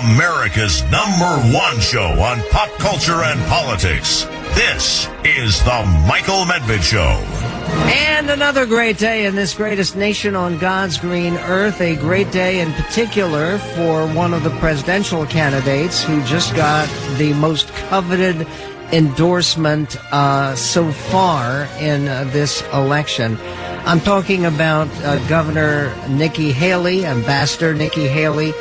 America's #1 show on pop culture and politics. This is the Michael Medved Show. And another great day in this greatest nation on God's green earth. A great day in particular for one of the presidential candidates who just got the most coveted endorsement so far in this election. I'm talking about Governor Nikki Haley, Ambassador Nikki Haley,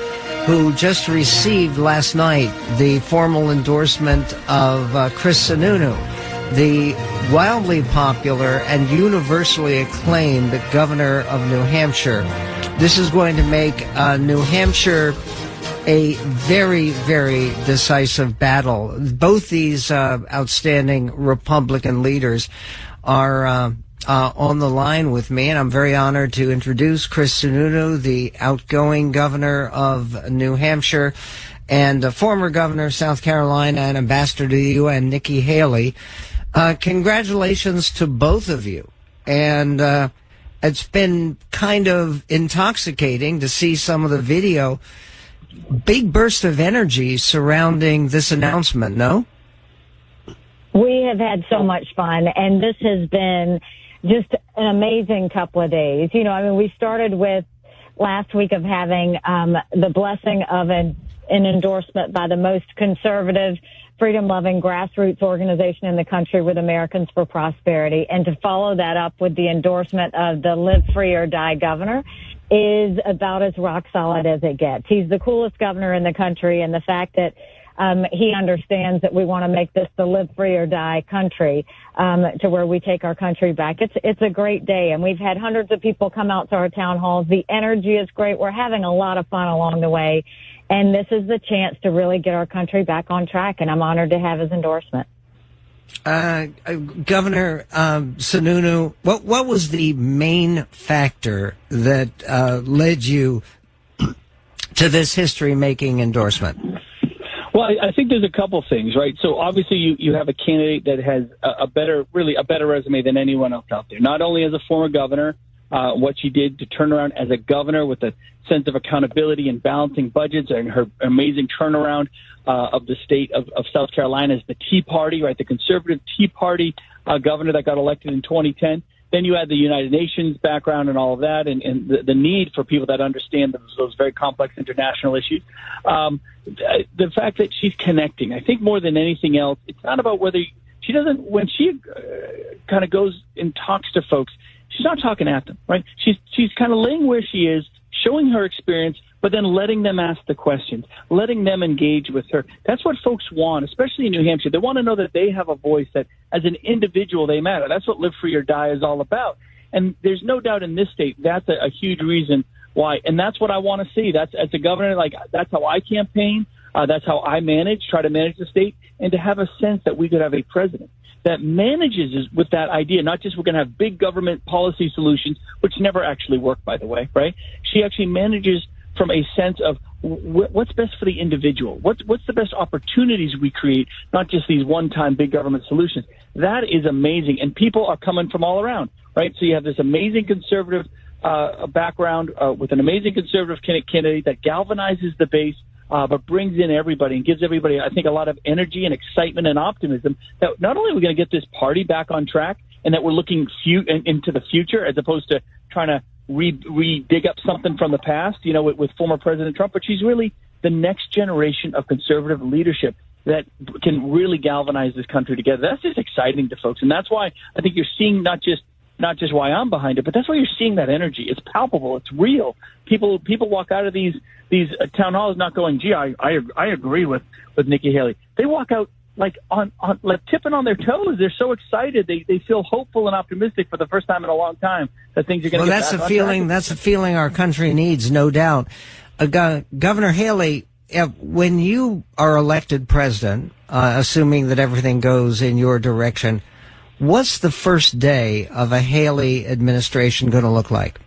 who just received last night the formal endorsement of Chris Sununu, the wildly popular and universally acclaimed governor of New Hampshire. This is going to make New Hampshire a very, very decisive battle. Both these outstanding Republican leaders are on the line with me, and I'm very honored to introduce Chris Sununu, the outgoing governor of New Hampshire and former governor of South Carolina and ambassador to the UN, Nikki Haley. Congratulations to both of you. And it's been kind of intoxicating to see some of the video. Big burst of energy surrounding this announcement, no? We have had so much fun, and this has been just an amazing couple of days. You know, I mean, we started with last week of having the blessing of an endorsement by the most conservative, freedom-loving grassroots organization in the country with Americans for Prosperity. And to follow that up with the endorsement of the Live Free or Die governor is about as rock solid as it gets. He's the coolest governor in the country, and the fact that he understands that we want to make this the live free or die country, to where we take our country back. It's a great day, and we've had hundreds of people come out to our town halls. The energy is great. We're having a lot of fun along the way, and this is the chance to really get our country back on track, and I'm honored to have his endorsement. Governor Sununu, what was the main factor that led you to this history-making endorsement? Well, I think there's a couple things, right? So obviously you have a candidate that has a better resume than anyone else out there. Not only as a former governor, what she did to turn around as a governor with a sense of accountability and balancing budgets, and her amazing turnaround of the state of South Carolina as the Tea Party, right? The conservative Tea Party governor that got elected in 2010. Then you add the United Nations background and all of that, and the need for people that understand those very complex international issues. The fact that she's connecting, I think more than anything else, it's not about whether she doesn't, when she kind of goes and talks to folks, she's not talking at them, right? She's kind of laying where she is, showing her experience, but then letting them ask the questions, letting them engage with her. That's what folks want, especially in New Hampshire. They want to know that they have a voice, that as an individual they matter. That's what Live Free or Die is all about. And there's no doubt in this state that's a huge reason why. And that's what I want to see. That's, as a governor, like, that's how I campaign. That's how I try to manage the state, and to have a sense that we could have a president that manages with that idea, not just we're going to have big government policy solutions, which never actually work, by the way, right? She actually manages from a sense of what's best for the individual, what's the best opportunities we create, not just these one-time big government solutions. That is amazing, and people are coming from all around, right? So you have this amazing conservative background with an amazing conservative candidate that galvanizes the base, but brings in everybody and gives everybody, I think, a lot of energy and excitement and optimism that not only are we going to get this party back on track, and that we're looking into the future as opposed to trying to dig up something from the past, you know, with former President Trump, but she's really the next generation of conservative leadership that can really galvanize this country together. That's just exciting to folks, and that's why I think you're seeing not just why I'm behind it, but that's why you're seeing that energy. It's palpable. It's real. People walk out of these town halls not going, gee, I agree with Nikki Haley. They walk out like tipping on their toes. They're so excited. They feel hopeful and optimistic for the first time in a long time that things are going to get back on track. That's a feeling our country needs, no doubt. Governor Haley, when you are elected president, assuming that everything goes in your direction, what's the first day of a Haley administration going to look like?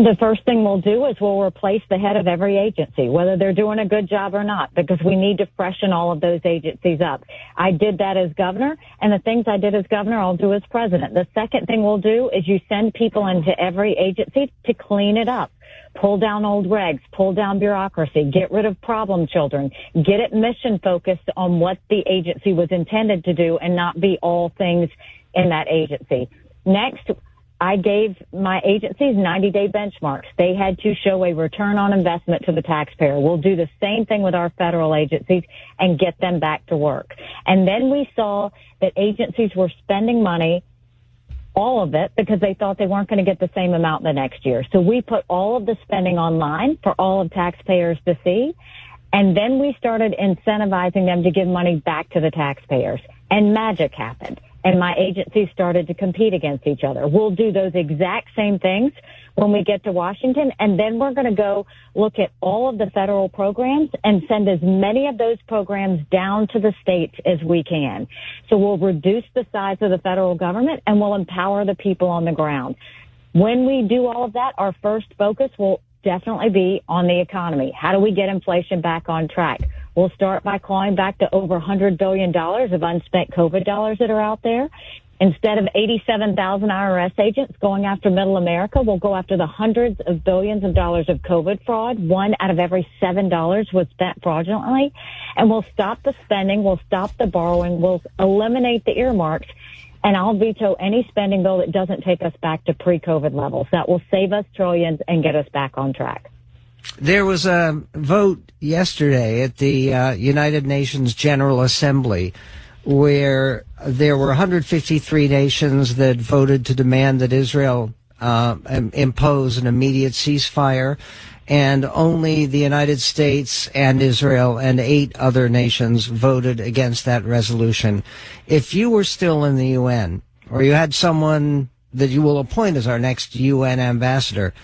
The first thing we'll do is we'll replace the head of every agency, whether they're doing a good job or not, because we need to freshen all of those agencies up. I did that as governor, and the things I did as governor, I'll do as president. The second thing we'll do is you send people into every agency to clean it up. Pull down old regs, pull down bureaucracy, get rid of problem children, get it mission focused on what the agency was intended to do and not be all things in that agency. Next, I gave my agencies 90-day benchmarks. They had to show a return on investment to the taxpayer. We'll do the same thing with our federal agencies and get them back to work. And then we saw that agencies were spending money, all of it, because they thought they weren't going to get the same amount the next year. So we put all of the spending online for all of taxpayers to see. And then we started incentivizing them to give money back to the taxpayers. And magic happened. And my agencies started to compete against each other. We'll do those exact same things when we get to Washington, and then we're going to go look at all of the federal programs and send as many of those programs down to the states as we can. So we'll reduce the size of the federal government, and we'll empower the people on the ground. When we do all of that, our first focus will definitely be on the economy. How do we get inflation back on track? We'll start by clawing back the over $100 billion of unspent COVID dollars that are out there. Instead of 87,000 IRS agents going after middle America, we'll go after the hundreds of billions of dollars of COVID fraud. $1 out of every $7 was spent fraudulently. And we'll stop the spending. We'll stop the borrowing. We'll eliminate the earmarks. And I'll veto any spending bill that doesn't take us back to pre-COVID levels. That will save us trillions and get us back on track. There was a vote yesterday at the United Nations General Assembly where there were 153 nations that voted to demand that Israel impose an immediate ceasefire, and only the United States and Israel and 8 other nations voted against that resolution. If you were still in the UN, or you had someone that you will appoint as our next UN ambassador,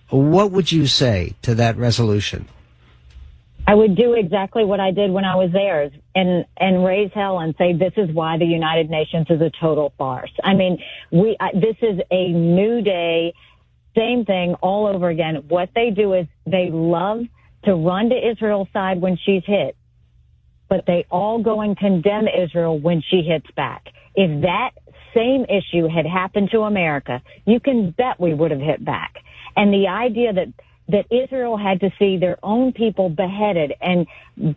what would you say to that resolution? I would do exactly what I did when I was there and raise hell and say this is why the United Nations is a total farce. I mean, this is a new day, same thing all over again. What they do is they love to run to Israel's side when she's hit, but they all go and condemn Israel when she hits back. If that same issue had happened to America, you can bet we would have hit back. And the idea that Israel had to see their own people beheaded and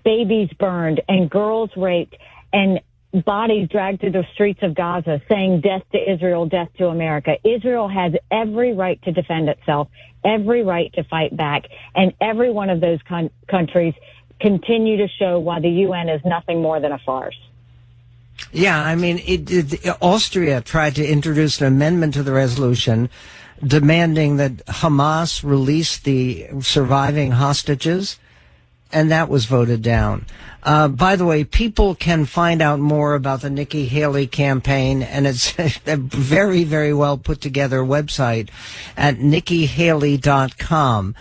babies burned and girls raped and bodies dragged through the streets of Gaza saying death to Israel, death to America. Israel has every right to defend itself, every right to fight back, and every one of those countries continue to show why the UN is nothing more than a farce. Yeah, I mean, Austria tried to introduce an amendment to the resolution demanding that Hamas release the surviving hostages, and that was voted down. By the way, people can find out more about the Nikki Haley campaign, and it's a very, very well put together website at NikkiHaley.com.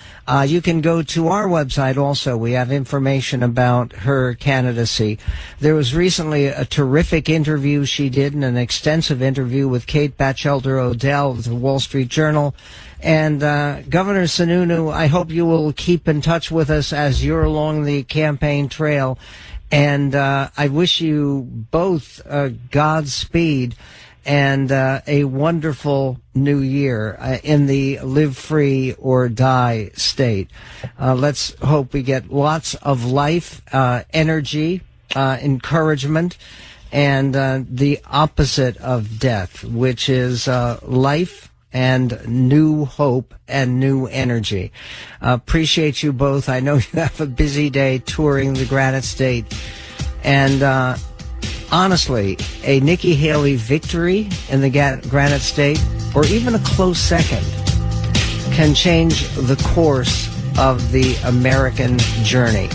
You can go to our website also. We have information about her candidacy. There was recently a terrific interview she did, and an extensive interview with Kate Batchelder Odell of the Wall Street Journal. And Governor Sununu, I hope you will keep in touch with us as you're along the campaign trail. And I wish you both Godspeed and a wonderful new year in the live free or die state. Let's hope we get lots of life, energy, encouragement, and the opposite of death, which is life and new hope and new energy. Appreciate you both. I know you have a busy day touring the Granite State. And honestly, a Nikki Haley victory in the Granite State, or even a close second, can change the course of the American journey.